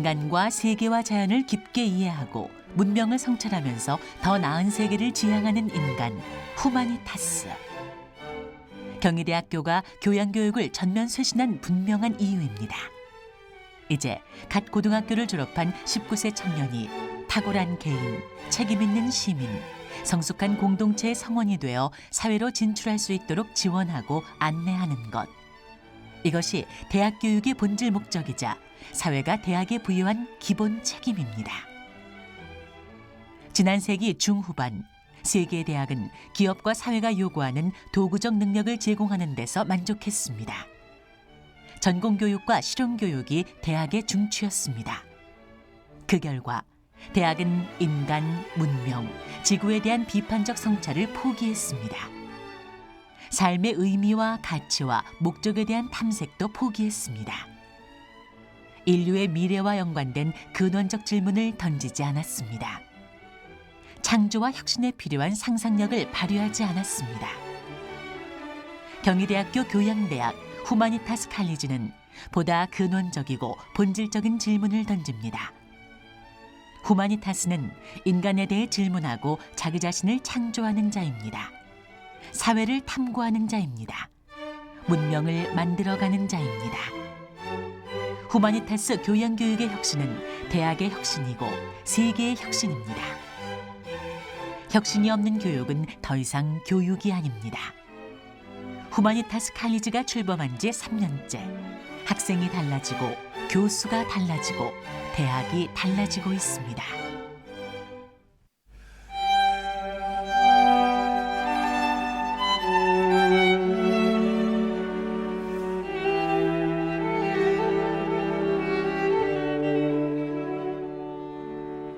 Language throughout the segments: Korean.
인간과 세계와 자연을 깊게 이해하고 문명을 성찰하면서 더 나은 세계를 지향하는 인간, 후마니타스. 경희대학교가 교양교육을 전면 쇄신한 분명한 이유입니다. 이제 갓 고등학교를 졸업한 19세 청년이 탁월한 개인, 책임있는 시민, 성숙한 공동체의 성원이 되어 사회로 진출할 수 있도록 지원하고 안내하는 것. 이것이 대학 교육의 본질 목적이자 사회가 대학에 부여한 기본 책임입니다. 지난 세기 중후반, 세계의 대학은 기업과 사회가 요구하는 도구적 능력을 제공하는 데서 만족했습니다. 전공교육과 실용교육이 대학의 중추였습니다. 그 결과 대학은 인간, 문명, 지구에 대한 비판적 성찰을 포기했습니다. 삶의 의미와 가치와 목적에 대한 탐색도 포기했습니다. 인류의 미래와 연관된 근원적 질문을 던지지 않았습니다. 창조와 혁신에 필요한 상상력을 발휘하지 않았습니다. 경희대학교 교양대학 후마니타스 칼리지는 보다 근원적이고 본질적인 질문을 던집니다. 후마니타스는 인간에 대해 질문하고 자기 자신을 창조하는 자입니다. 사회를 탐구하는 자입니다. 문명을 만들어가는 자입니다. 후마니타스 교양교육의 혁신은 대학의 혁신이고 세계의 혁신입니다. 혁신이 없는 교육은 더 이상 교육이 아닙니다. 후마니타스 칼리지가 출범한 지 3년째. 학생이 달라지고 교수가 달라지고 대학이 달라지고 있습니다.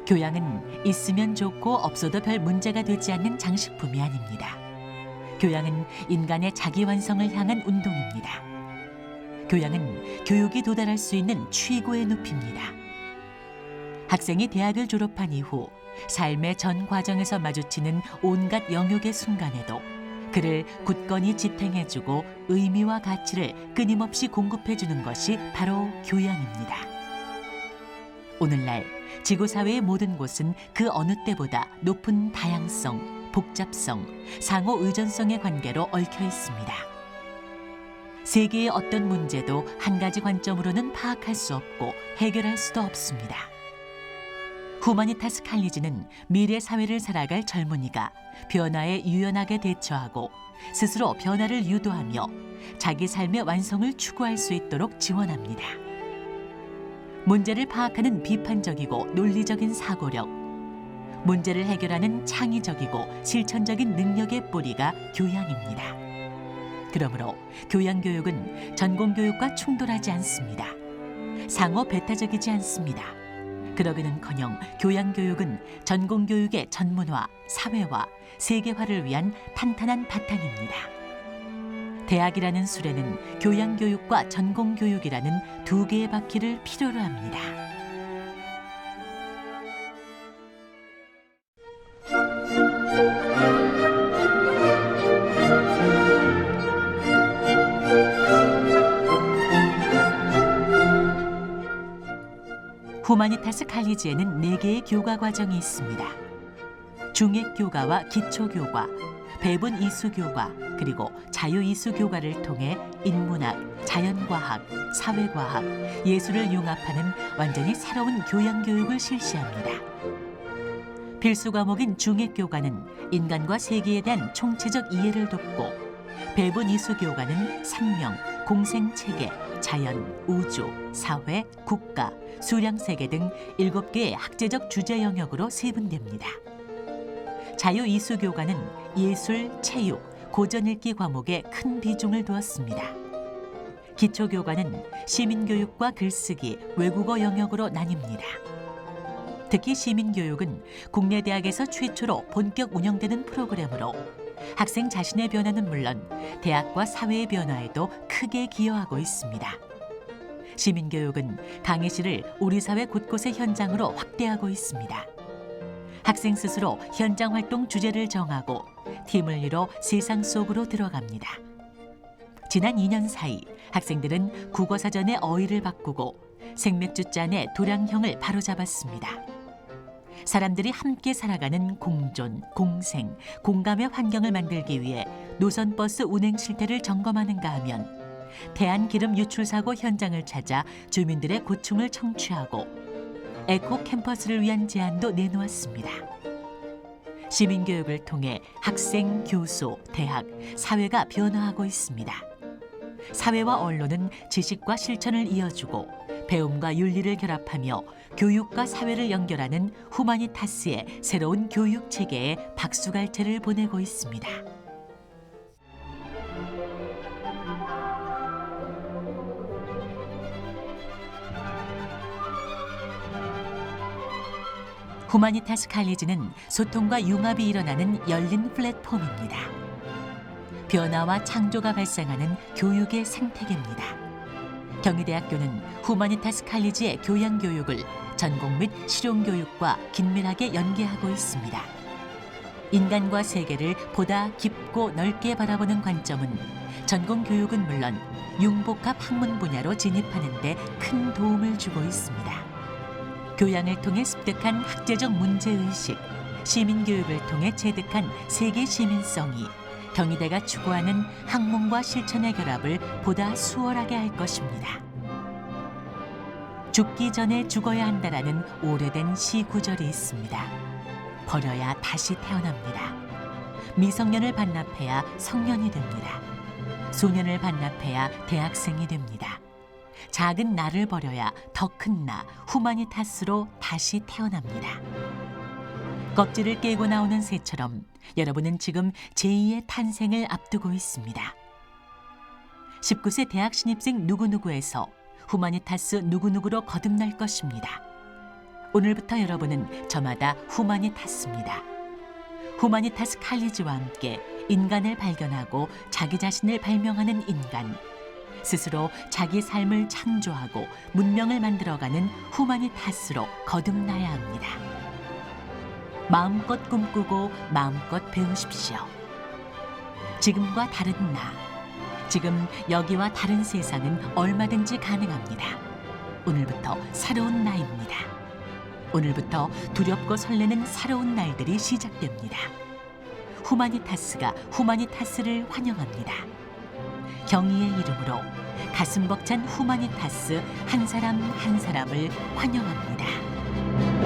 교양은 있으면 좋고 없어도 별 문제가 되지 않는 장식품이 아닙니다. 교양은 인간의 자기 완성을 향한 운동입니다. 교양은 교육이 도달할 수 있는 최고의 높이입니다. 학생이 대학을 졸업한 이후 삶의 전 과정에서 마주치는 온갖 영역의 순간에도 그를 굳건히 지탱해주고 의미와 가치를 끊임없이 공급해주는 것이 바로 교양입니다. 오늘날 지구사회의 모든 곳은 그 어느 때보다 높은 다양성, 복잡성, 상호 의존성의 관계로 얽혀 있습니다. 세계의 어떤 문제도 한 가지 관점으로는 파악할 수 없고 해결할 수도 없습니다. 후마니타스 칼리지는 미래 사회를 살아갈 젊은이가 변화에 유연하게 대처하고 스스로 변화를 유도하며 자기 삶의 완성을 추구할 수 있도록 지원합니다. 문제를 파악하는 비판적이고 논리적인 사고력, 문제를 해결하는 창의적이고 실천적인 능력의 뿌리가 교양입니다. 그러므로 교양교육은 전공교육과 충돌하지 않습니다. 상호 배타적이지 않습니다. 그러기는커녕 교양교육은 전공교육의 전문화, 사회화, 세계화를 위한 탄탄한 바탕입니다. 대학이라는 수레는 교양교육과 전공교육이라는 두 개의 바퀴를 필요로 합니다. 후마니타스 칼리지에는 4개의 교과 과정이 있습니다. 중액교과와 기초교과, 배분 이수교과, 그리고 자유이수교과를 통해 인문학, 자연과학, 사회과학, 예술을 융합하는 완전히 새로운 교양교육을 실시합니다. 필수 과목인 중액교과는 인간과 세계에 대한 총체적 이해를 돕고, 배분 이수교과는 생명, 공생체계, 자연, 우주, 사회, 국가, 수량세계 등 7개의 학제적 주제 영역으로 세분됩니다. 자유이수교과는 예술, 체육, 고전읽기 과목에 큰 비중을 두었습니다. 기초교과는 시민교육과 글쓰기, 외국어 영역으로 나뉩니다. 특히 시민교육은 국내 대학에서 최초로 본격 운영되는 프로그램으로 학생 자신의 변화는 물론 대학과 사회의 변화에도 크게 기여하고 있습니다. 시민교육은 강의실을 우리 사회 곳곳의 현장으로 확대하고 있습니다. 학생 스스로 현장 활동 주제를 정하고 팀을 이뤄 세상 속으로 들어갑니다. 지난 2년 사이 학생들은 국어사전의 어휘를 바꾸고 생맥주 잔의 도량형을 바로잡았습니다. 사람들이 함께 살아가는 공존, 공생, 공감의 환경을 만들기 위해 노선버스 운행 실태를 점검하는가 하면 대한기름 유출사고 현장을 찾아 주민들의 고충을 청취하고 에코 캠퍼스를 위한 제안도 내놓았습니다. 시민교육을 통해 학생, 교소, 대학, 사회가 변화하고 있습니다. 사회와 언론은 지식과 실천을 이어주고 배움과 윤리를 결합하며 교육과 사회를 연결하는 후마니타스의 새로운 교육 체계에 박수갈채를 보내고 있습니다. 후마니타스 칼리지는 소통과 융합이 일어나는 열린 플랫폼입니다. 변화와 창조가 발생하는 교육의 생태계입니다. 경희대학교는 후마니타스 칼리지의 교양교육을 전공 및 실용교육과 긴밀하게 연계하고 있습니다. 인간과 세계를 보다 깊고 넓게 바라보는 관점은 전공 교육은 물론 융복합 학문 분야로 진입하는 데 큰 도움을 주고 있습니다. 교양을 통해 습득한 학제적 문제의식, 시민교육을 통해 체득한 세계 시민성이 경희대가 추구하는 학문과 실천의 결합을 보다 수월하게 할 것입니다. 죽기 전에 죽어야 한다라는 오래된 시 구절이 있습니다. 버려야 다시 태어납니다. 미성년을 반납해야 성년이 됩니다. 소년을 반납해야 대학생이 됩니다. 작은 나를 버려야 더 큰 나, 후마니타스로 다시 태어납니다. 껍질을 깨고 나오는 새처럼 여러분은 지금 제2의 탄생을 앞두고 있습니다. 19세 대학 신입생 누구누구에서 후마니타스 누구누구로 거듭날 것입니다. 오늘부터 여러분은 저마다 후마니타스입니다. 후마니타스 칼리지와 함께 인간을 발견하고 자기 자신을 발명하는 인간, 스스로 자기 삶을 창조하고 문명을 만들어가는 후마니타스로 거듭나야 합니다. 마음껏 꿈꾸고 마음껏 배우십시오. 지금과 다른 나, 지금 여기와 다른 세상은 얼마든지 가능합니다. 오늘부터 새로운 나입니다. 오늘부터 두렵고 설레는 새로운 날들이 시작됩니다. 후마니타스가 후마니타스를 환영합니다. 경희의 이름으로 가슴 벅찬 후마니타스 한 사람 한 사람을 환영합니다.